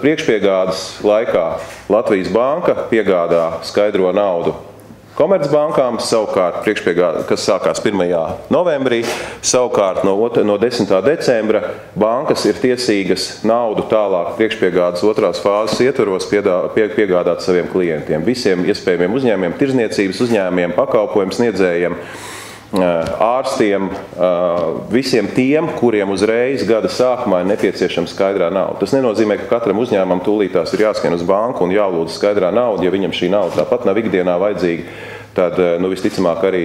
Priekšpiegādes laikā Latvijas Banka piegādā skaidro naudu komercbankām, savukārt priekšpiegāde, kas sākās 1. novembrī, savukārt no 10. decembra bankas ir tiesīgas naudu tālāk priekšpiegādes otrās fāzes ietvaros piegādāt saviem klientiem, visiem iespējamiem uzņēmumiem, tirzniecības uzņēmumiem, pakalpojumu sniedzējiem, ārstiem, visiem tiem, kuriem uzreiz gada sākumā ir nepieciešama skaidrā nauda. Tas nenozīmē, ka katram uzņēmumam tūlītās ir jāskrien uz banku un jālūdz skaidrā nauda, ja viņam šī nauda tāpat nav ikdienā vajadzīga. Tad visticamāk arī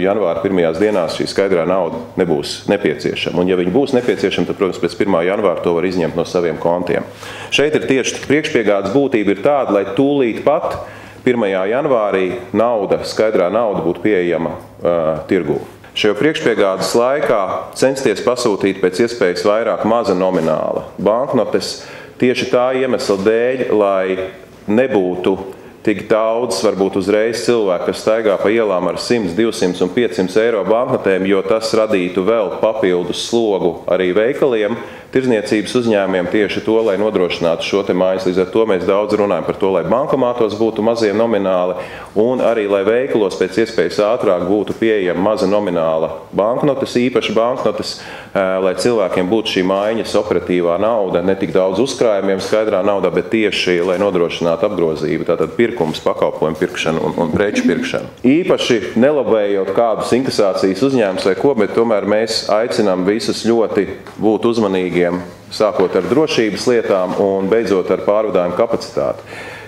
janvāra pirmajās dienās šī skaidrā nauda nebūs nepieciešama. Un ja viņa būs nepieciešama, tad, protams, pēc 1. janvāra to var izņemt no saviem kontiem. Šeit ir tieši priekšpiegādes būtība ir tāda, lai tūlīt pat 1. janvārī skaidrā nauda būtu pieejama tirgū. Šajā priekšpiegādes laikā censties pasūtīt pēc iespējas vairāk maza nomināla banknotes tieši tā iemesla dēļ, lai nebūtu tik daudz, varbūt uzreiz cilvēki, kas staigā pa ielām ar 100, 200 un 500 eiro banknotēm, jo tas radītu vēl papildus slogu arī veikaliem, tirzniecības uzņēmumiem tieši to, lai nodrošinātu šo te mājas. Līdz ar to mēs daudz runājam par to, lai bankomātos būtu mazie nomināli un arī, lai veikalos pēc iespējas ātrāk būtu pieejama maza nomināla banknotes, īpaši banknotes, lai cilvēkiem būtu šī maiņas operatīvā nauda, ne tik daudz uzkrājumiem skaidrā naudā, bet tieši, lai nodrošinātu apgrozību, tātad pirkums, pakalpojumu pirkšanu un preču pirkšanu. Īpaši nelabējot kādus inkasācijas uzņēmumus vai ko, bet tomēr mēs aicinām visus ļoti būt uzmanīgi, sākot ar drošības lietām un beidzot ar pārvadājumu kapacitāti.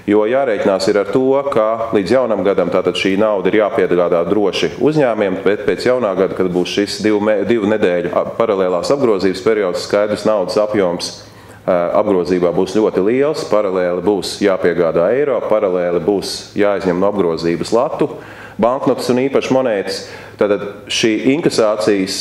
Jo jārēķinās ir ar to, ka līdz jaunam gadam tātad šī nauda ir jāpiegādā droši uzņēmiem, bet pēc jaunā gada, kad būs šis divu nedēļu paralēlās apgrozības periods, skaidrs naudas apjoms apgrozībā būs ļoti liels, paralēli būs jāpiegādā eiro, paralēli būs jāizņem no apgrozības latu, banknotes un īpaši monētas. Tātad šī inkasācijas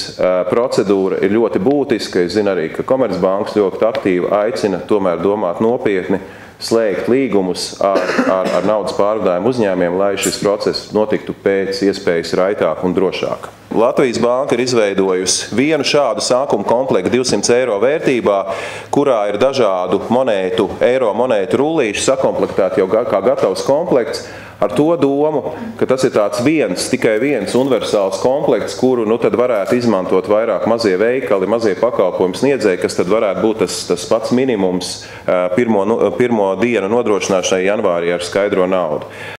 procedūra ir ļoti būtiska. Es zinu arī, ka Komercbankas ļoti aktīvi aicina tomēr domāt nopietni, slēgt līgumus ar naudas pārvadājumu uzņēmiem, lai šis process notiktu pēc iespējas raitāk un drošāk. Latvijas Banka ir izveidojusi vienu šādu sākuma komplektu 200 eiro vērtībā, kurā ir dažādu monētu, eiro monētu rullīši sakomplektēti jau kā gatavs komplekts, ar to domu, ka tas ir tāds tikai viens universāls komplekts, kuru tad varētu izmantot vairāk mazie veikali, mazie pakalpojumu sniedzēji, kas tad varētu būt tas pats minimums pirmo dienu nodrošināšanai janvārī ar skaidro naudu.